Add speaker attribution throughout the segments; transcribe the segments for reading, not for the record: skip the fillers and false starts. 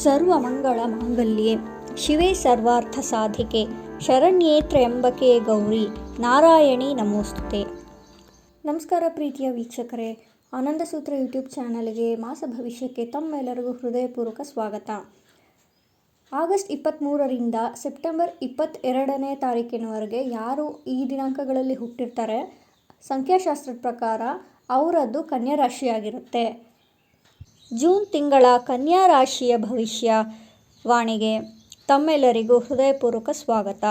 Speaker 1: ಸರ್ವಮಂಗಳ ಮಾಂಗಲ್ಯೆ ಶಿವೆ ಸರ್ವಾರ್ಥ ಸಾಧಿಕೆ ಶರಣ್ಯೇ ತ್ರ್ಯಂಬಕೆ ಗೌರಿ ನಾರಾಯಣಿ ನಮೋಸ್ತುತೆ. ನಮಸ್ಕಾರ ಪ್ರೀತಿಯ ವೀಕ್ಷಕರೇ, ಆನಂದ ಸೂತ್ರ ಯೂಟ್ಯೂಬ್ ಚಾನಲ್ಗೆ ಮಾಸ ಭವಿಷ್ಯಕ್ಕೆ ತಮ್ಮೆಲ್ಲರಿಗೂ ಹೃದಯಪೂರ್ವಕ ಸ್ವಾಗತ. ಆಗಸ್ಟ್ 23ರಿಂದ ಸೆಪ್ಟೆಂಬರ್ 22ನೇ ತಾರೀಕಿನವರೆಗೆ ಯಾರು ಈ ದಿನಾಂಕಗಳಲ್ಲಿ ಹುಟ್ಟಿರ್ತಾರೆ, ಸಂಖ್ಯಾಶಾಸ್ತ್ರದ ಪ್ರಕಾರ ಅವರದ್ದು ಕನ್ಯಾ ರಾಶಿಯಾಗಿರುತ್ತೆ. ಜೂನ್ ತಿಂಗಳ ಕನ್ಯಾ ರಾಶಿಯ ಭವಿಷ್ಯವಾಣಿಗೆ ತಮ್ಮೆಲ್ಲರಿಗೂ ಹೃದಯಪೂರ್ವಕ ಸ್ವಾಗತ.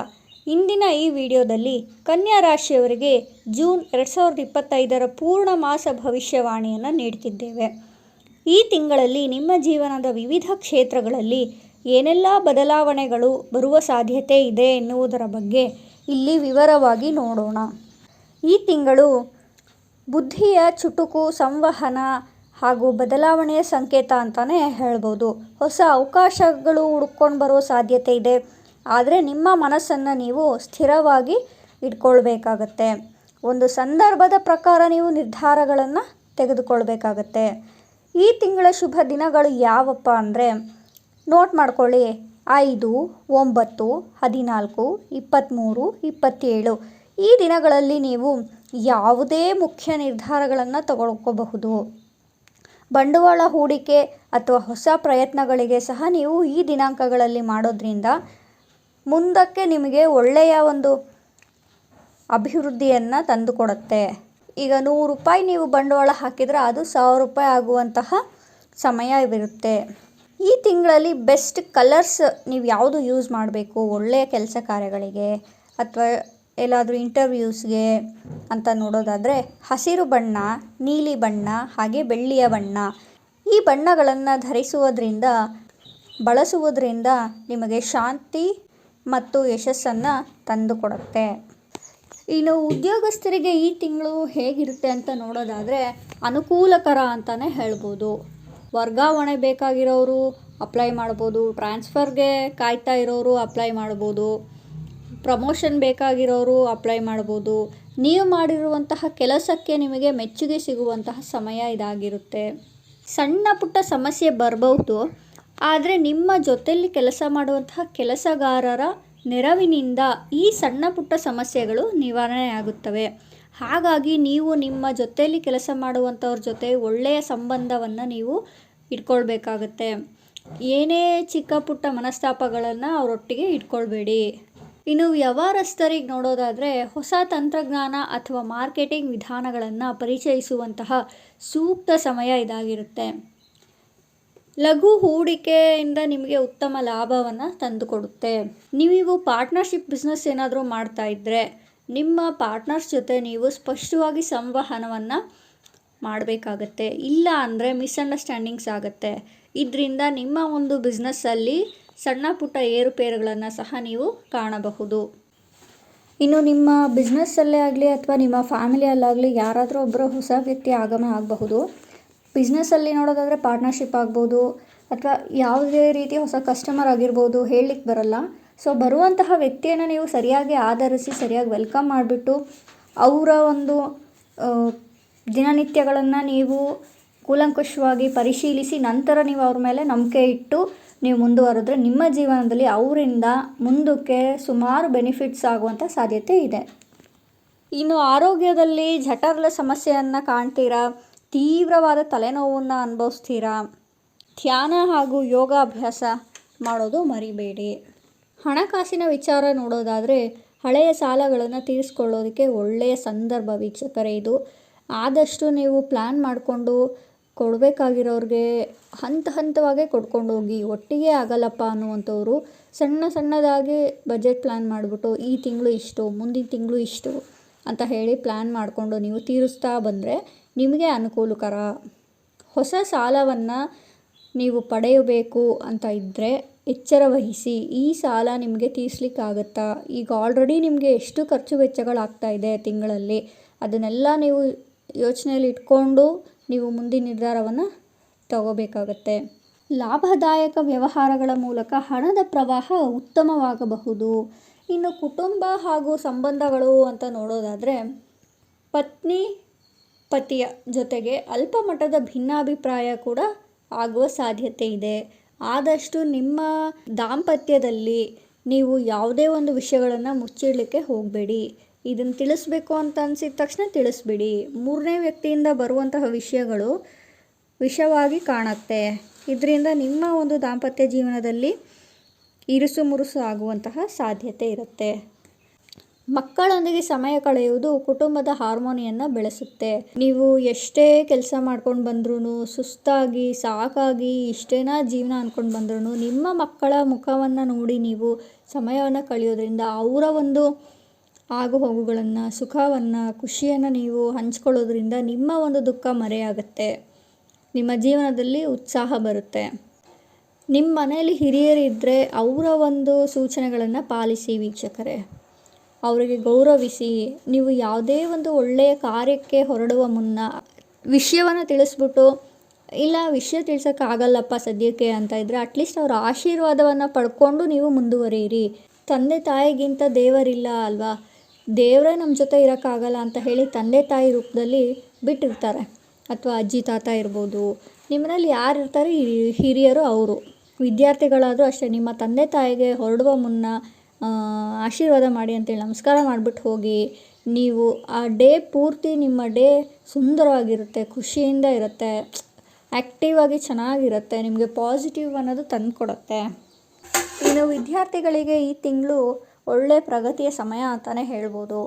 Speaker 1: ಇಂದಿನ ಈ ವಿಡಿಯೋದಲ್ಲಿ ಕನ್ಯಾ ರಾಶಿಯವರಿಗೆ ಜೂನ್ 2025ರ ಪೂರ್ಣ ಮಾಸ ಭವಿಷ್ಯವಾಣಿಯನ್ನು ನೀಡ್ತಿದ್ದೇವೆ. ಈ ತಿಂಗಳಲ್ಲಿ ನಿಮ್ಮ ಜೀವನದ ವಿವಿಧ ಕ್ಷೇತ್ರಗಳಲ್ಲಿ ಏನೆಲ್ಲ ಬದಲಾವಣೆಗಳು ಬರುವ ಸಾಧ್ಯತೆ ಇದೆ ಎನ್ನುವುದರ ಬಗ್ಗೆ ಇಲ್ಲಿ ವಿವರವಾಗಿ ನೋಡೋಣ. ಈ ತಿಂಗಳು ಬುದ್ಧಿಯ ಚುಟುಕು, ಸಂವಹನ ಹಾಗೂ ಬದಲಾವಣೆಯ ಸಂಕೇತ ಅಂತಲೇ ಹೇಳ್ಬೋದು. ಹೊಸ ಅವಕಾಶಗಳು ಹುಡ್ಕೊಂಡು ಬರೋ ಸಾಧ್ಯತೆ ಇದೆ. ಆದರೆ ನಿಮ್ಮ ಮನಸ್ಸನ್ನು ನೀವು ಸ್ಥಿರವಾಗಿ ಇಟ್ಕೊಳ್ಬೇಕಾಗತ್ತೆ. ಒಂದು ಸಂದರ್ಭದ ಪ್ರಕಾರ ನೀವು ನಿರ್ಧಾರಗಳನ್ನು ತೆಗೆದುಕೊಳ್ಬೇಕಾಗತ್ತೆ. ಈ ತಿಂಗಳ ಶುಭ ದಿನಗಳು ಯಾವಪ್ಪ ಅಂದರೆ ನೋಟ್ ಮಾಡ್ಕೊಳ್ಳಿ. 5, 9, 14, 23, 27 ಈ ದಿನಗಳಲ್ಲಿ ನೀವು ಯಾವುದೇ ಮುಖ್ಯ ನಿರ್ಧಾರಗಳನ್ನು ತಗೊಳ್ಕೋಬಹುದು. ಬಂಡವಾಳ ಹೂಡಿಕೆ ಅಥವಾ ಹೊಸ ಪ್ರಯತ್ನಗಳಿಗೆ ಸಹ ನೀವು ಈ ದಿನಾಂಕಗಳಲ್ಲಿ ಮಾಡೋದ್ರಿಂದ ಮುಂದಕ್ಕೆ ನಿಮಗೆ ಒಳ್ಳೆಯ ಒಂದು ಅಭಿವೃದ್ಧಿಯನ್ನು ತಂದುಕೊಡುತ್ತೆ. ಈಗ 100 ರೂಪಾಯಿ ನೀವು ಬಂಡವಾಳ ಹಾಕಿದರೆ ಅದು 1000 ರೂಪಾಯಿ ಆಗುವಂತಹ ಸಮಯವಿರುತ್ತೆ. ಈ ತಿಂಗಳಲ್ಲಿ ಬೆಸ್ಟ್ ಕಲರ್ಸ್ ನೀವು ಯಾವುದು ಯೂಸ್ ಮಾಡಬೇಕು ಒಳ್ಳೆಯ ಕೆಲಸ ಕಾರ್ಯಗಳಿಗೆ ಅಥವಾ ಎಲ್ಲಾದರೂ ಇಂಟರ್ವ್ಯೂಸ್ಗೆ ಅಂತ ನೋಡೋದಾದರೆ ಹಸಿರು ಬಣ್ಣ, ನೀಲಿ ಬಣ್ಣ ಹಾಗೆ ಬೆಳ್ಳಿಯ ಬಣ್ಣ, ಈ ಬಣ್ಣಗಳನ್ನು ಬಳಸುವುದರಿಂದ ನಿಮಗೆ ಶಾಂತಿ ಮತ್ತು ಯಶಸ್ಸನ್ನು ತಂದುಕೊಡುತ್ತೆ. ಇನ್ನು ಉದ್ಯೋಗಸ್ಥರಿಗೆ ಈ ತಿಂಗಳು ಹೇಗಿರುತ್ತೆ ಅಂತ ನೋಡೋದಾದರೆ ಅನುಕೂಲಕರ ಅಂತಲೇ ಹೇಳ್ಬೋದು. ವರ್ಗಾವಣೆ ಬೇಕಾಗಿರೋರು ಅಪ್ಲೈ ಮಾಡ್ಬೋದು, ಟ್ರಾನ್ಸ್ಫರ್ಗೆ ಕಾಯ್ತಾ ಇರೋರು ಅಪ್ಲೈ ಮಾಡ್ಬೋದು, ಪ್ರಮೋಷನ್ ಬೇಕಾಗಿರೋರು ಅಪ್ಲೈ ಮಾಡ್ಬೋದು. ನೀವು ಮಾಡಿರುವಂತಹ ಕೆಲಸಕ್ಕೆ ನಿಮಗೆ ಮೆಚ್ಚುಗೆ ಸಿಗುವಂತಹ ಸಮಯ ಇದಾಗಿರುತ್ತೆ. ಸಣ್ಣ ಪುಟ್ಟ ಸಮಸ್ಯೆ ಬರಬಹುದು, ಆದರೆ ನಿಮ್ಮ ಜೊತೆಯಲ್ಲಿ ಕೆಲಸ ಮಾಡುವಂತಹ ಕೆಲಸಗಾರರ ನೆರವಿನಿಂದ ಈ ಸಣ್ಣ ಪುಟ್ಟ ಸಮಸ್ಯೆಗಳು ನಿವಾರಣೆ ಆಗುತ್ತವೆ. ಹಾಗಾಗಿ ನೀವು ನಿಮ್ಮ ಜೊತೆಯಲ್ಲಿ ಕೆಲಸ ಮಾಡುವಂಥವ್ರ ಜೊತೆ ಒಳ್ಳೆಯ ಸಂಬಂಧವನ್ನು ನೀವು ಇಟ್ಕೊಳ್ಬೇಕಾಗತ್ತೆ. ಏನೇ ಚಿಕ್ಕ ಪುಟ್ಟ ಮನಸ್ತಾಪಗಳನ್ನು ಅವರೊಟ್ಟಿಗೆ ಇಟ್ಕೊಳ್ಬೇಡಿ. ಇನ್ನು ವ್ಯವಹಾರಸ್ಥರಿಗೆ ನೋಡೋದಾದರೆ ಹೊಸ ತಂತ್ರಜ್ಞಾನ ಅಥವಾ ಮಾರ್ಕೆಟಿಂಗ್ ವಿಧಾನಗಳನ್ನು ಪರಿಚಯಿಸುವಂತಹ ಸೂಕ್ತ ಸಮಯ ಇದಾಗಿರುತ್ತೆ. ಲಘು ಹೂಡಿಕೆಯಿಂದ ನಿಮಗೆ ಉತ್ತಮ ಲಾಭವನ್ನು ತಂದುಕೊಡುತ್ತೆ. ನೀವು ಪಾರ್ಟ್ನರ್ಶಿಪ್ ಬಿಸ್ನೆಸ್ ಏನಾದರೂ ಮಾಡ್ತಾ ಇದ್ದರೆ ನಿಮ್ಮ ಪಾರ್ಟ್ನರ್ಸ್ ಜೊತೆ ನೀವು ಸ್ಪಷ್ಟವಾಗಿ ಸಂವಹನವನ್ನು ಮಾಡಬೇಕಾಗತ್ತೆ. ಇಲ್ಲ ಅಂದರೆ ಮಿಸ್ಅಂಡರ್ಸ್ಟ್ಯಾಂಡಿಂಗ್ಸ್ ಆಗುತ್ತೆ. ಇದರಿಂದ ನಿಮ್ಮ ಒಂದು ಬಿಸ್ನೆಸ್ಸಲ್ಲಿ ಸಣ್ಣ ಪುಟ್ಟ ಏರುಪೇರುಗಳನ್ನು ಸಹ ನೀವು ಕಾಣಬಹುದು. ಇನ್ನು ನಿಮ್ಮ ಬಿಸ್ನೆಸ್ಸಲ್ಲೇ ಆಗಲಿ ಅಥವಾ ನಿಮ್ಮ ಫ್ಯಾಮಿಲಿಯಲ್ಲಾಗಲಿ ಯಾರಾದರೂ ಒಬ್ಬರು ಹೊಸ ವ್ಯಕ್ತಿ ಆಗಮನ ಆಗಬಹುದು. ಬಿಸ್ನೆಸ್ಸಲ್ಲಿ ನೋಡೋದಾದರೆ ಪಾರ್ಟ್ನರ್ಶಿಪ್ ಆಗ್ಬೋದು ಅಥವಾ ಯಾವುದೇ ರೀತಿ ಹೊಸ ಕಸ್ಟಮರ್ ಆಗಿರ್ಬೋದು, ಹೇಳಲಿಕ್ಕೆ ಬರಲ್ಲ. ಸೊ ಬರುವಂತಹ ವ್ಯಕ್ತಿಯನ್ನು ನೀವು ಸರಿಯಾಗಿ ಆಧರಿಸಿ ಸರಿಯಾಗಿ ವೆಲ್ಕಮ್ ಮಾಡಿಬಿಟ್ಟು ಅವರ ಒಂದು ದಿನನಿತ್ಯಗಳನ್ನು ನೀವು ಕೂಲಂಕುಷವಾಗಿ ಪರಿಶೀಲಿಸಿ ನಂತರ ನೀವು ಅವ್ರ ಮೇಲೆ ನಂಬಿಕೆ ಇಟ್ಟು ನೀವು ಮುಂದುವರೆದ್ರೆ ನಿಮ್ಮ ಜೀವನದಲ್ಲಿ ಅವರಿಂದ ಮುಂದಕ್ಕೆ ಸುಮಾರು ಬೆನಿಫಿಟ್ಸ್ ಆಗುವಂಥ ಸಾಧ್ಯತೆ ಇದೆ. ಇನ್ನು ಆರೋಗ್ಯದಲ್ಲಿ ಜಠರದ ಸಮಸ್ಯೆಯನ್ನು ಕಾಣ್ತೀರಾ, ತೀವ್ರವಾದ ತಲೆನೋವನ್ನು ಅನುಭವಿಸ್ತೀರಾ. ಧ್ಯಾನ ಹಾಗೂ ಯೋಗಾಭ್ಯಾಸ ಮಾಡೋದು ಮರಿಬೇಡಿ. ಹಣಕಾಸಿನ ವಿಚಾರ ನೋಡೋದಾದರೆ ಹಳೆಯ ಸಾಲಗಳನ್ನು ತೀರಿಸ್ಕೊಳ್ಳೋದಕ್ಕೆ ಒಳ್ಳೆಯ ಸಂದರ್ಭ ವೀಕ್ಷಕರೇ ಇದು. ಆದಷ್ಟು ನೀವು ಪ್ಲ್ಯಾನ್ ಮಾಡಿಕೊಂಡು ಕೊಡಬೇಕಾಗಿರೋರಿಗೆ ಹಂತವಾಗಿ ಕೊಡ್ಕೊಂಡು ಹೋಗಿ. ಒಟ್ಟಿಗೆ ಆಗಲ್ಲಪ್ಪ ಅನ್ನುವಂಥವ್ರು ಸಣ್ಣದಾಗಿ ಬಜೆಟ್ ಪ್ಲ್ಯಾನ್ ಮಾಡಿಬಿಟ್ಟು ಈ ತಿಂಗಳು ಇಷ್ಟು, ಮುಂದಿನ ತಿಂಗಳು ಇಷ್ಟು ಅಂತ ಹೇಳಿ ಪ್ಲ್ಯಾನ್ ಮಾಡಿಕೊಂಡು ನೀವು ತೀರಿಸ್ತಾ ಬಂದರೆ ನಿಮಗೆ ಅನುಕೂಲಕರ. ಹೊಸ ಸಾಲವನ್ನು ನೀವು ಪಡೆಯಬೇಕು ಅಂತ ಇದ್ದರೆ ಎಚ್ಚರ ವಹಿಸಿ. ಈ ಸಾಲ ನಿಮಗೆ ತೀರಿಸ್ಲಿಕ್ಕಾಗತ್ತಾ? ಈಗ ಆಲ್ರೆಡಿ ನಿಮಗೆ ಎಷ್ಟು ಖರ್ಚು ವೆಚ್ಚಗಳಾಗ್ತಾ ಇದೆ ತಿಂಗಳಲ್ಲಿ, ಅದನ್ನೆಲ್ಲ ನೀವು ಯೋಚನೆಯಲ್ಲಿ ಇಟ್ಕೊಂಡು ನೀವು ಮುಂದಿನ ನಿರ್ಧಾರವನ್ನು ತಗೋಬೇಕಾಗತ್ತೆ. ಲಾಭದಾಯಕ ವ್ಯವಹಾರಗಳ ಮೂಲಕ ಹಣದ ಪ್ರವಾಹ ಉತ್ತಮವಾಗಬಹುದು. ಇನ್ನು ಕುಟುಂಬ ಹಾಗೂ ಸಂಬಂಧಗಳು ಅಂತ ನೋಡೋದಾದರೆ ಪತ್ನಿ ಪತಿಯ ಜೊತೆಗೆ ಅಲ್ಪ ಮಟ್ಟದ ಭಿನ್ನಾಭಿಪ್ರಾಯ ಕೂಡ ಆಗುವ ಸಾಧ್ಯತೆ ಇದೆ. ಆದಷ್ಟು ನಿಮ್ಮ ದಾಂಪತ್ಯದಲ್ಲಿ ನೀವು ಯಾವುದೇ ಒಂದು ವಿಷಯಗಳನ್ನು ಮುಚ್ಚಿಡಲಿಕ್ಕೆ ಹೋಗಬೇಡಿ. ಇದನ್ನು ತಿಳಿಸ್ಬೇಕು ಅಂತ ಅನಿಸಿದ ತಕ್ಷಣ ತಿಳಿಸ್ಬಿಡಿ. ಮೂರನೇ ವ್ಯಕ್ತಿಯಿಂದ ಬರುವಂತಹ ವಿಷಯಗಳು ವಿಷವಾಗಿ ಕಾಣುತ್ತೆ. ಇದರಿಂದ ನಿಮ್ಮ ಒಂದು ದಾಂಪತ್ಯ ಜೀವನದಲ್ಲಿ ಇರುಸು ಮುರುಸು ಆಗುವಂತಹ ಸಾಧ್ಯತೆ ಇರುತ್ತೆ. ಮಕ್ಕಳೊಂದಿಗೆ ಸಮಯ ಕಳೆಯುವುದು ಕುಟುಂಬದ ಹಾರ್ಮೋನಿಯನ್ನು ಬೆಳೆಸುತ್ತೆ. ನೀವು ಎಷ್ಟೇ ಕೆಲಸ ಮಾಡ್ಕೊಂಡು ಬಂದ್ರೂ, ಸುಸ್ತಾಗಿ ಸಾಕಾಗಿ ಇಷ್ಟೇನಾ ಜೀವನ ಅಂದ್ಕೊಂಡು ಬಂದ್ರೂ, ನಿಮ್ಮ ಮಕ್ಕಳ ಮುಖವನ್ನು ನೋಡಿ ನೀವು ಸಮಯವನ್ನು ಕಳೆಯೋದ್ರಿಂದ ಅವರ ಒಂದು ಆಗು ಹೋಗುಗಳನ್ನು, ಸುಖವನ್ನು, ಖುಷಿಯನ್ನು ನೀವು ಹಂಚ್ಕೊಳ್ಳೋದ್ರಿಂದ ನಿಮ್ಮ ಒಂದು ದುಃಖ ಮರೆಯಾಗುತ್ತೆ. ನಿಮ್ಮ ಜೀವನದಲ್ಲಿ ಉತ್ಸಾಹ ಬರುತ್ತೆ. ನಿಮ್ಮ ಮನೆಯಲ್ಲಿ ಹಿರಿಯರಿದ್ದರೆ ಅವರ ಒಂದು ಸೂಚನೆಗಳನ್ನು ಪಾಲಿಸಿ ವೀಕ್ಷಕರೇ. ಅವರಿಗೆ ಗೌರವಿಸಿ. ನೀವು ಯಾವುದೇ ಒಂದು ಒಳ್ಳೆಯ ಕಾರ್ಯಕ್ಕೆ ಹೊರಡುವ ಮುನ್ನ ವಿಷಯವನ್ನು ತಿಳಿಸ್ಬಿಟ್ಟು, ಇಲ್ಲ ವಿಷಯ ತಿಳಿಸೋಕ್ಕಾಗಲ್ಲಪ್ಪ ಸದ್ಯಕ್ಕೆ ಅಂತ ಇದ್ದರೆ ಅಟ್ಲೀಸ್ಟ್ ಅವರ ಆಶೀರ್ವಾದವನ್ನು ಪಡ್ಕೊಂಡು ನೀವು ಮುಂದುವರಿಯಿರಿ. ತಂದೆ ತಾಯಿಗಿಂತ ದೇವರಿಲ್ಲ ಅಲ್ವಾ? ದೇವರೇ ನಮ್ಮ ಜೊತೆ ಇರೋಕ್ಕಾಗಲ್ಲ ಅಂತ ಹೇಳಿ ತಂದೆ ತಾಯಿ ರೂಪದಲ್ಲಿ ಬಿಟ್ಟಿರ್ತಾರೆ. ಅಥವಾ ಅಜ್ಜಿ ತಾತ ಇರ್ಬೋದು. ನಿಮ್ಮನೇಲಿ ಯಾರು ಇರ್ತಾರೆ ಹಿರಿಯರು ಅವರು. ವಿದ್ಯಾರ್ಥಿಗಳಾದರೂ ಅಷ್ಟೇ, ನಿಮ್ಮ ತಂದೆ ತಾಯಿಗೆ ಹೊರಡುವ ಮುನ್ನ ಆಶೀರ್ವಾದ ಮಾಡಿ ಅಂತೇಳಿ ನಮಸ್ಕಾರ ಮಾಡಿಬಿಟ್ಟು ಹೋಗಿ. ನೀವು ಆ ಡೇ ಪೂರ್ತಿ ನಿಮ್ಮ ಡೇ ಸುಂದರವಾಗಿರುತ್ತೆ, ಖುಷಿಯಿಂದ ಇರುತ್ತೆ, ಆ್ಯಕ್ಟಿವ್ ಆಗಿ ಚೆನ್ನಾಗಿರುತ್ತೆ, ನಿಮಗೆ ಪಾಸಿಟಿವ್ ಅನ್ನೋದು ತಂದುಕೊಡುತ್ತೆ. ಇನ್ನು ವಿದ್ಯಾರ್ಥಿಗಳಿಗೆ ಈ ತಿಂಗಳು ಒಳ್ಳೆಯ ಪ್ರಗತಿಯ ಸಮಯ ಅಂತಲೇ ಹೇಳ್ಬೋದು.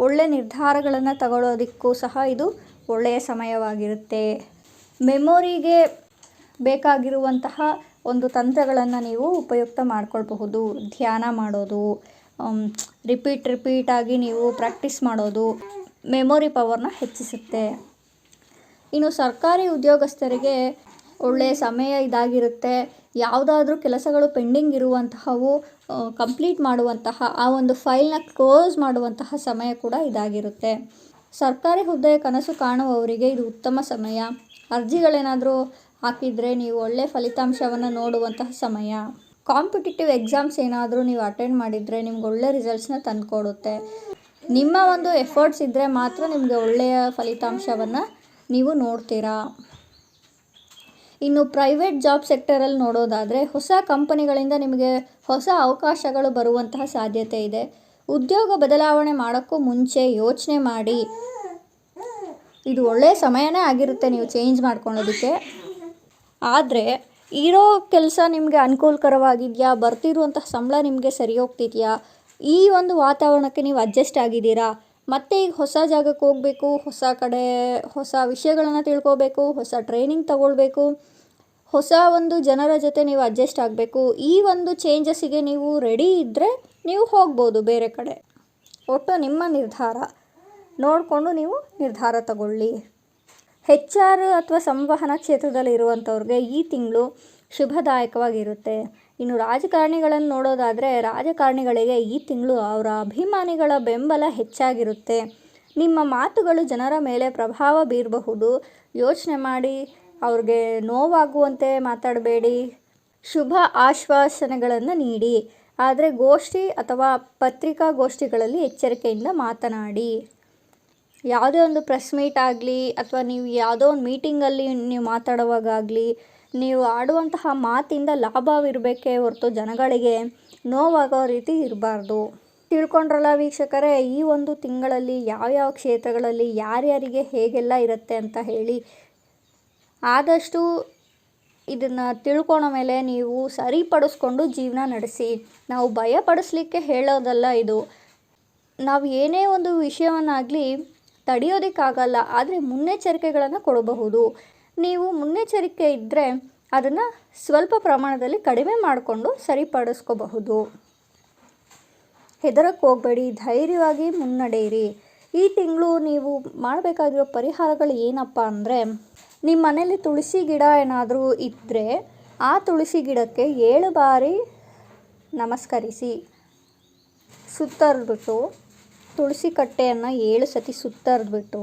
Speaker 1: ಒಳ್ಳೆಯ ನಿರ್ಧಾರಗಳನ್ನು ತಗೊಳ್ಳೋದಕ್ಕೂ ಸಹ ಇದು ಒಳ್ಳೆಯ ಸಮಯವಾಗಿರುತ್ತೆ. ಮೆಮೊರಿಗೆ ಬೇಕಾಗಿರುವಂತಹ ಒಂದು ತಂತ್ರಗಳನ್ನು ನೀವು ಉಪಯುಕ್ತ ಮಾಡ್ಕೊಳ್ಬಹುದು. ಧ್ಯಾನ ಮಾಡೋದು, ರಿಪೀಟಾಗಿ ನೀವು ಪ್ರಾಕ್ಟೀಸ್ ಮಾಡೋದು ಮೆಮೊರಿ ಪವರ್ನ ಹೆಚ್ಚಿಸುತ್ತೆ. ಇನ್ನು ಸರ್ಕಾರಿ ಉದ್ಯೋಗಸ್ಥರಿಗೆ ಒಳ್ಳೆಯ ಸಮಯ ಇದಾಗಿರುತ್ತೆ. ಯಾವುದಾದ್ರೂ ಕೆಲಸಗಳು ಪೆಂಡಿಂಗ್ ಇರುವಂತಹವು ಕಂಪ್ಲೀಟ್ ಮಾಡುವಂತಹ, ಆ ಒಂದು ಫೈಲ್ನ ಕ್ಲೋಸ್ ಮಾಡುವಂತಹ ಸಮಯ ಕೂಡ ಇದಾಗಿರುತ್ತೆ. ಸರ್ಕಾರಿ ಹುದ್ದೆಯ ಕನಸು ಕಾಣುವವರಿಗೆ ಇದು ಉತ್ತಮ ಸಮಯ. ಅರ್ಜಿಗಳೇನಾದರೂ ಹಾಕಿದರೆ ನೀವು ಒಳ್ಳೆಯ ಫಲಿತಾಂಶವನ್ನು ನೋಡುವಂತಹ ಸಮಯ. ಕಾಂಪಿಟೇಟಿವ್ ಎಕ್ಸಾಮ್ಸ್ ಏನಾದರೂ ನೀವು ಅಟೆಂಡ್ ಮಾಡಿದರೆ ನಿಮ್ಗೆ ಒಳ್ಳೆಯ ರಿಸಲ್ಟ್ಸ್ನ ತಂದುಕೊಡುತ್ತೆ. ನಿಮ್ಮ ಒಂದು ಎಫರ್ಟ್ಸ್ ಇದ್ದರೆ ಮಾತ್ರ ನಿಮಗೆ ಒಳ್ಳೆಯ ಫಲಿತಾಂಶವನ್ನು ನೀವು ನೋಡ್ತೀರಾ. ಇನ್ನು ಪ್ರೈವೇಟ್ ಜಾಬ್ ಸೆಕ್ಟರಲ್ಲಿ ನೋಡೋದಾದರೆ ಹೊಸ ಕಂಪನಿಗಳಿಂದ ನಿಮಗೆ ಹೊಸ ಅವಕಾಶಗಳು ಬರುವಂತಹ ಸಾಧ್ಯತೆ ಇದೆ. ಉದ್ಯೋಗ ಬದಲಾವಣೆ ಮಾಡೋಕ್ಕೂ ಮುಂಚೆ ಯೋಚನೆ ಮಾಡಿ. ಇದು ಒಳ್ಳೆಯ ಸಮಯನೇ ಆಗಿರುತ್ತೆ ನೀವು ಚೇಂಜ್ ಮಾಡ್ಕೊಳ್ಳೋದಕ್ಕೆ. ಆದರೆ ಇರೋ ಕೆಲಸ ನಿಮಗೆ ಅನುಕೂಲಕರವಾಗಿದೆಯಾ, ಬರ್ತಿರುವಂತಹ ಸಂಬಳ ನಿಮಗೆ ಸರಿ ಹೋಗ್ತಿದೆಯಾ, ಈ ಒಂದು ವಾತಾವರಣಕ್ಕೆ ನೀವು ಅಡ್ಜಸ್ಟ್ ಆಗಿದ್ದೀರಾ? ಮತ್ತು ಈಗ ಹೊಸ ಜಾಗಕ್ಕೆ ಹೋಗಬೇಕು, ಹೊಸ ಕಡೆ ಹೊಸ ವಿಷಯಗಳನ್ನು ತಿಳ್ಕೋಬೇಕು, ಹೊಸ ಟ್ರೈನಿಂಗ್ ತಗೊಳ್ಬೇಕು, ಹೊಸ ಒಂದು ಜನರ ಜೊತೆ ನೀವು ಅಡ್ಜಸ್ಟ್ ಆಗಬೇಕು. ಈ ಒಂದು ಚೇಂಜಸ್ಸಿಗೆ ನೀವು ರೆಡಿ ಇದ್ದರೆ ನೀವು ಹೋಗ್ಬೋದು ಬೇರೆ ಕಡೆ. ಒಟ್ಟು ನಿಮ್ಮ ನಿರ್ಧಾರ ನೋಡಿಕೊಂಡು ನೀವು ನಿರ್ಧಾರ ತಗೊಳ್ಳಿ. HR ಅಥವಾ ಸಂವಹನ ಕ್ಷೇತ್ರದಲ್ಲಿ ಇರುವಂಥವ್ರಿಗೆ ಈ ತಿಂಗಳು ಶುಭದಾಯಕವಾಗಿರುತ್ತೆ. ಇನ್ನು ರಾಜಕಾರಣಿಗಳನ್ನು ನೋಡೋದಾದರೆ ರಾಜಕಾರಣಿಗಳಿಗೆ ಈ ತಿಂಗಳು ಅವರ ಅಭಿಮಾನಿಗಳ ಬೆಂಬಲ ಹೆಚ್ಚಾಗಿರುತ್ತೆ. ನಿಮ್ಮ ಮಾತುಗಳು ಜನರ ಮೇಲೆ ಪ್ರಭಾವ ಬೀರಬಹುದು. ಯೋಚನೆ ಮಾಡಿ, ಅವ್ರಿಗೆ ನೋವಾಗುವಂತೆ ಮಾತಾಡಬೇಡಿ. ಶುಭ ಆಶ್ವಾಸನೆಗಳನ್ನು ನೀಡಿ. ಆದರೆ ಗೋಷ್ಠಿ ಅಥವಾ ಪತ್ರಿಕಾಗೋಷ್ಠಿಗಳಲ್ಲಿ ಎಚ್ಚರಿಕೆಯಿಂದ ಮಾತನಾಡಿ. ಯಾವುದೇ ಒಂದು ಪ್ರೆಸ್ ಮೀಟ್ ಆಗಲಿ ಅಥವಾ ನೀವು ಯಾವುದೋ ಒಂದು ಮೀಟಿಂಗಲ್ಲಿ ನೀವು ಮಾತಾಡುವಾಗಲಿ ನೀವು ಆಡುವಂತಹ ಮಾತಿಂದ ಲಾಭವಿರಬೇಕೇ ಹೊರತು ಜನಗಳಿಗೆ ನೋವಾಗೋ ರೀತಿ ಇರಬಾರ್ದು. ತಿಳ್ಕೊಂಡ್ರಲ್ಲ ವೀಕ್ಷಕರೇ, ಈ ಒಂದು ತಿಂಗಳಲ್ಲಿ ಯಾವ್ಯಾವ ಕ್ಷೇತ್ರಗಳಲ್ಲಿ ಯಾರ್ಯಾರಿಗೆ ಹೇಗೆಲ್ಲ ಇರುತ್ತೆ ಅಂತ ಹೇಳಿ. ಆದಷ್ಟು ಇದನ್ನು ತಿಳ್ಕೊಳೋ ಮೇಲೆ ನೀವು ಸರಿಪಡಿಸ್ಕೊಂಡು ಜೀವನ ನಡೆಸಿ. ನಾವು ಭಯಪಡಿಸ್ಲಿಕ್ಕೆ ಹೇಳೋದಲ್ಲ ಇದು. ನಾವು ಏನೇ ಒಂದು ವಿಷಯವನ್ನಾಗಲಿ ತಡೆಯೋದಕ್ಕಾಗಲ್ಲ, ಆದರೆ ಮುನ್ನೆಚ್ಚರಿಕೆಗಳನ್ನು ಕೊಡಬಹುದು. ನೀವು ಮುನ್ನೆಚ್ಚರಿಕೆ ಇದ್ದರೆ ಅದನ್ನು ಸ್ವಲ್ಪ ಪ್ರಮಾಣದಲ್ಲಿ ಕಡಿಮೆ ಮಾಡಿಕೊಂಡು ಸರಿಪಡಿಸ್ಕೋಬಹುದು. ಹೆದರಕ್ಕೆ ಹೋಗಬೇಡಿ, ಧೈರ್ಯವಾಗಿ ಮುನ್ನಡೆಯಿರಿ. ಈ ತಿಂಗಳು ನೀವು ಮಾಡಬೇಕಾಗಿರೋ ಪರಿಹಾರಗಳು ಏನಪ್ಪ ಅಂದರೆ, ನಿಮ್ಮ ಮನೇಲಿ ತುಳಸಿ ಗಿಡ ಏನಾದರೂ ಇದ್ದರೆ ಆ ತುಳಸಿ ಗಿಡಕ್ಕೆ 7 ಬಾರಿ ನಮಸ್ಕರಿಸಿ. ಸುತ್ತರಿದ್ಬಿಟ್ಟು ತುಳಸಿ ಕಟ್ಟೆಯನ್ನು 7 ಸತಿ ಸುತ್ತರಿದ್ಬಿಟ್ಟು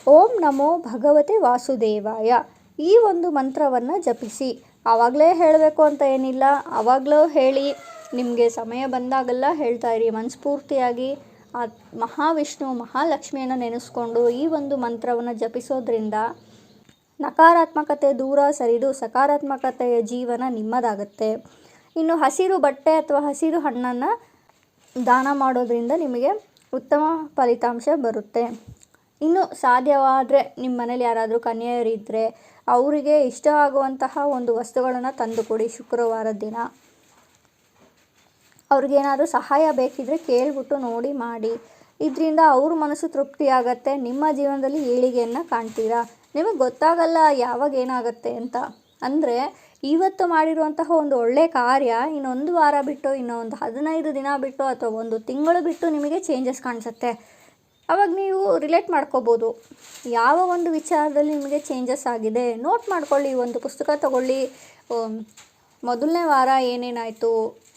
Speaker 1: ಓಂ ನಮೋ ಭಗವತೆ ವಾಸುದೇವಾಯ ಈ ಒಂದು ಮಂತ್ರವನ್ನು ಜಪಿಸಿ. ಆವಾಗಲೇ ಹೇಳಬೇಕು ಅಂತ ಏನಿಲ್ಲ, ಆವಾಗಲೂ ಹೇಳಿ. ನಿಮಗೆ ಸಮಯ ಬಂದಾಗೆಲ್ಲ ಹೇಳ್ತಾ ಇರಿ. ಮನಸ್ಫೂರ್ತಿಯಾಗಿ ಆ ಮಹಾವಿಷ್ಣು ಮಹಾಲಕ್ಷ್ಮಿಯನ್ನು ನೆನೆಸ್ಕೊಂಡು ಈ ಒಂದು ಮಂತ್ರವನ್ನು ಜಪಿಸೋದ್ರಿಂದ ನಕಾರಾತ್ಮಕತೆ ದೂರ ಸರಿದು ಸಕಾರಾತ್ಮಕತೆಯ ಜೀವನ ನಿಮ್ಮದಾಗುತ್ತೆ. ಇನ್ನು ಹಸಿರು ಬಟ್ಟೆ ಅಥವಾ ಹಸಿರು ಹಣ್ಣನ್ನು ದಾನ ಮಾಡೋದ್ರಿಂದ ನಿಮಗೆ ಉತ್ತಮ ಫಲಿತಾಂಶ ಬರುತ್ತೆ. ಇನ್ನು ಸಾಧ್ಯವಾದರೆ ನಿಮ್ಮ ಮನೇಲಿ ಯಾರಾದರೂ ಕನ್ಯೆಯರಿದ್ದರೆ ಅವರಿಗೆ ಇಷ್ಟ ಆಗುವಂತಹ ಒಂದು ವಸ್ತುಗಳನ್ನು ತಂದುಕೊಡಿ. ಶುಕ್ರವಾರದ ದಿನ ಅವ್ರಿಗೇನಾದರೂ ಸಹಾಯ ಬೇಕಿದ್ದರೆ ಕೇಳಿಬಿಟ್ಟು ನೋಡಿ ಮಾಡಿ. ಇದರಿಂದ ಅವ್ರ ಮನಸ್ಸು ತೃಪ್ತಿಯಾಗತ್ತೆ, ನಿಮ್ಮ ಜೀವನದಲ್ಲಿ ಏಳಿಗೆಯನ್ನು ಕಾಣ್ತೀರಾ. ನಿಮಗೆ ಗೊತ್ತಾಗಲ್ಲ ಯಾವಾಗ ಏನಾಗುತ್ತೆ ಅಂತ. ಅಂದರೆ ಇವತ್ತು ಮಾಡಿರುವಂತಹ ಒಂದು ಒಳ್ಳೆಯ ಕಾರ್ಯ ಇನ್ನೊಂದು ವಾರ ಬಿಟ್ಟು, ಇನ್ನೊಂದು 15 ದಿನ ಬಿಟ್ಟು ಅಥವಾ ಒಂದು ತಿಂಗಳು ಬಿಟ್ಟು ನಿಮಗೆ ಚೇಂಜಸ್ ಕಾಣಿಸುತ್ತೆ. ಆವಾಗ ನೀವು ರಿಲೇಟ್ ಮಾಡ್ಕೋಬೋದು ಯಾವ ಒಂದು ವಿಚಾರದಲ್ಲಿ ನಿಮಗೆ ಚೇಂಜಸ್ ಆಗಿದೆ. ನೋಟ್ ಮಾಡ್ಕೊಳ್ಳಿ, ಒಂದು ಪುಸ್ತಕ ತಗೊಳ್ಳಿ. ಮೊದಲನೇ ವಾರ ಏನೇನಾಯಿತು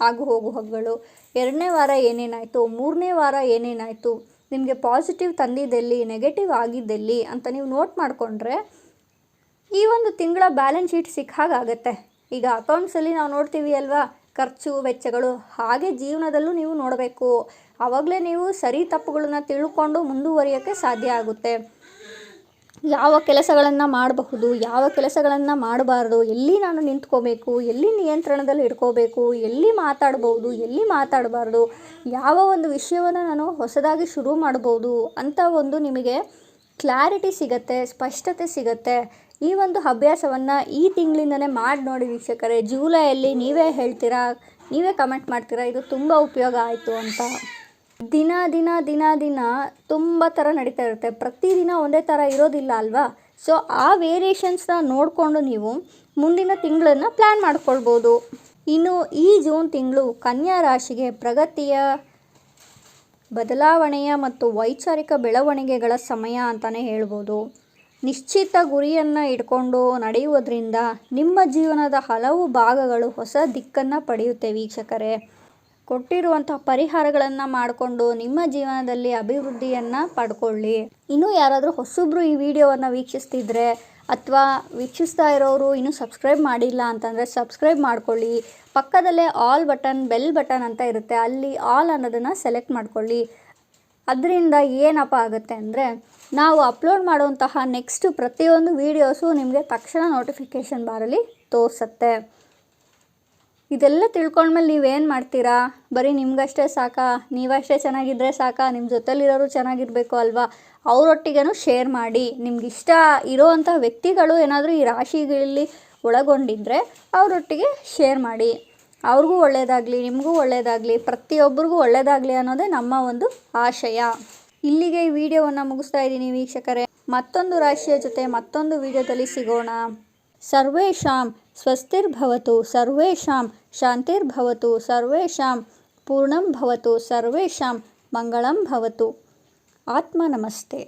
Speaker 1: ಆಗು ಹೋಗುಗಳು, 2ನೇ ವಾರ ಏನೇನಾಯಿತು, 3ನೇ ವಾರ ಏನೇನಾಯಿತು, ನಿಮಗೆ ಪಾಸಿಟಿವ್ ತಂದಿದ್ದೆಲ್ಲಿ, ನೆಗೆಟಿವ್ ಆಗಿದ್ದೆಲ್ಲಿ ಅಂತ ನೀವು ನೋಟ್ ಮಾಡಿಕೊಂಡ್ರೆ ಈ ಒಂದು ತಿಂಗಳ ಬ್ಯಾಲೆನ್ಸ್ ಶೀಟ್ ಸಿಕ್ಕ ಹಾಗಾಗತ್ತೆ. ಈಗ ಅಕೌಂಟ್ಸಲ್ಲಿ ನಾವು ನೋಡ್ತೀವಿ ಅಲ್ವಾ, ಖರ್ಚು ವೆಚ್ಚಗಳು, ಹಾಗೆ ಜೀವನದಲ್ಲೂ ನೀವು ನೋಡಬೇಕು. ಆವಾಗಲೇ ನೀವು ಸರಿ ತಪ್ಪುಗಳನ್ನ ತಿಳ್ಕೊಂಡು ಮುಂದುವರಿಯೋಕ್ಕೆ ಸಾಧ್ಯ ಆಗುತ್ತೆ. ಯಾವ ಕೆಲಸಗಳನ್ನು ಮಾಡಬಹುದು, ಯಾವ ಕೆಲಸಗಳನ್ನು ಮಾಡಬಾರ್ದು, ಎಲ್ಲಿ ನಾನು ನಿಂತ್ಕೋಬೇಕು, ಎಲ್ಲಿ ನಿಯಂತ್ರಣದಲ್ಲಿ ಇಟ್ಕೋಬೇಕು, ಎಲ್ಲಿ ಮಾತಾಡ್ಬೋದು, ಎಲ್ಲಿ ಮಾತಾಡಬಾರ್ದು, ಯಾವ ಒಂದು ವಿಷಯವನ್ನು ನಾನು ಹೊಸದಾಗಿ ಶುರು ಮಾಡ್ಬೋದು ಅಂತ ಒಂದು ನಿಮಗೆ ಕ್ಲಾರಿಟಿ ಸಿಗುತ್ತೆ, ಸ್ಪಷ್ಟತೆ ಸಿಗುತ್ತೆ. ಈ ಒಂದು ಅಭ್ಯಾಸವನ್ನು ಈ ತಿಂಗಳಿಂದನೇ ಮಾಡಿ ನೋಡಿ ವೀಕ್ಷಕರೇ. ಜುಲೈಯಲ್ಲಿ ನೀವೇ ಹೇಳ್ತೀರಾ, ನೀವೇ ಕಮೆಂಟ್ ಮಾಡ್ತೀರಾ ಇದು ತುಂಬ ಉಪಯೋಗ ಆಯಿತು ಅಂತ. ದಿನ ದಿನ ದಿನ ದಿನ ತುಂಬ ಥರ ನಡೀತಾ ಇರುತ್ತೆ. ಪ್ರತಿದಿನ ಒಂದೇ ಥರ ಇರೋದಿಲ್ಲ ಅಲ್ವಾ. ಸೊ ಆ ವೇರಿಯೇಷನ್ಸ್ನ ನೋಡಿಕೊಂಡು ನೀವು ಮುಂದಿನ ತಿಂಗಳನ್ನು ಪ್ಲ್ಯಾನ್ ಮಾಡ್ಕೊಳ್ಬೋದು. ಇನ್ನು ಈ ಜೂನ್ ತಿಂಗಳು ಕನ್ಯಾ ರಾಶಿಗೆ ಪ್ರಗತಿಯ, ಬದಲಾವಣೆಯ ಮತ್ತು ವೈಚಾರಿಕ ಬೆಳವಣಿಗೆಗಳ ಸಮಯ ಅಂತಲೇ ಹೇಳ್ಬೋದು. ನಿಶ್ಚಿತ ಗುರಿಯನ್ನು ಇಟ್ಕೊಂಡು ನಡೆಯುವುದರಿಂದ ನಿಮ್ಮ ಜೀವನದ ಹಲವು ಭಾಗಗಳು ಹೊಸ ದಿಕ್ಕನ್ನು ಪಡೆಯುತ್ತೆ ವೀಕ್ಷಕರೇ. ಕೊಟ್ಟಿರುವಂಥ ಪರಿಹಾರಗಳನ್ನು ಮಾಡಿಕೊಂಡು ನಿಮ್ಮ ಜೀವನದಲ್ಲಿ ಅಭಿವೃದ್ಧಿಯನ್ನು ಪಡ್ಕೊಳ್ಳಿ. ಇನ್ನೂ ಯಾರಾದರೂ ಹೊಸಬ್ರು ಈ ವಿಡಿಯೋವನ್ನು ವೀಕ್ಷಿಸ್ತಿದ್ರೆ ಅಥವಾ ವೀಕ್ಷಿಸ್ತಾ ಇರೋರು ಇನ್ನೂ ಸಬ್ಸ್ಕ್ರೈಬ್ ಮಾಡಿಲ್ಲ ಅಂತಂದರೆ ಸಬ್ಸ್ಕ್ರೈಬ್ ಮಾಡ್ಕೊಳ್ಳಿ. ಪಕ್ಕದಲ್ಲೇ ಆಲ್ ಬಟನ್, ಬೆಲ್ ಬಟನ್ ಅಂತ ಇರುತ್ತೆ, ಅಲ್ಲಿ ಆಲ್ ಅನ್ನೋದನ್ನು ಸೆಲೆಕ್ಟ್ ಮಾಡ್ಕೊಳ್ಳಿ. ಅದರಿಂದ ಏನಪ್ಪ ಆಗುತ್ತೆ ಅಂದರೆ ನಾವು ಅಪ್ಲೋಡ್ ಮಾಡುವಂತಹ ನೆಕ್ಸ್ಟ್ ಪ್ರತಿಯೊಂದು ವೀಡಿಯೋಸು ನಿಮಗೆ ತಕ್ಷಣ ನೋಟಿಫಿಕೇಷನ್ ಬಾರಲ್ಲಿ ತೋರಿಸುತ್ತೆ. ಇದೆಲ್ಲ ತಿಳ್ಕೊಂಡ್ಮೇಲೆ ನೀವೇನು ಮಾಡ್ತೀರಾ? ಬರೀ ನಿಮ್ಗಷ್ಟೇ ಸಾಕಾ? ನೀವಷ್ಟೇ ಚೆನ್ನಾಗಿದ್ದರೆ ಸಾಕಾ? ನಿಮ್ಮ ಜೊತೆಲಿರೋರು ಚೆನ್ನಾಗಿರಬೇಕು ಅಲ್ವಾ? ಅವರೊಟ್ಟಿಗೂ ಶೇರ್ ಮಾಡಿ. ನಿಮಗಿಷ್ಟ ಇರೋವಂಥ ವ್ಯಕ್ತಿಗಳು ಏನಾದರೂ ಈ ರಾಶಿಗಳಲ್ಲಿ ಒಳಗೊಂಡಿದ್ದರೆ ಅವರೊಟ್ಟಿಗೆ ಶೇರ್ ಮಾಡಿ. ಅವ್ರಿಗೂ ಒಳ್ಳೆಯದಾಗಲಿ, ನಿಮಗೂ ಒಳ್ಳೆಯದಾಗಲಿ, ಪ್ರತಿಯೊಬ್ಬರಿಗೂ ಒಳ್ಳೆಯದಾಗಲಿ ಅನ್ನೋದೇ ನಮ್ಮ ಒಂದು ಆಶಯ. ಇಲ್ಲಿಗೆ ಈ ವಿಡಿಯೋವನ್ನು ಮುಗಿಸ್ತಾ ಇದ್ದೀನಿ ವೀಕ್ಷಕರೇ. ಮತ್ತೊಂದು ರಾಶಿಯ ಜೊತೆ ಮತ್ತೊಂದು ವಿಡಿಯೋದಲ್ಲಿ ಸಿಗೋಣ. ಸರ್ವೇಷಾಂ ಸ್ವಸ್ತಿರ್ಭವತು, ಸರ್ವೇಷಾಂ ಶಾಂತಿರ್ಭವತು, ಸರ್ವೇಷಾಂ ಪೂರ್ಣಂ ಭವತು, ಸರ್ವೇಷಾಂ ಮಂಗಳಂ ಭವತು. ಆತ್ಮ ನಮಸ್ತೆ.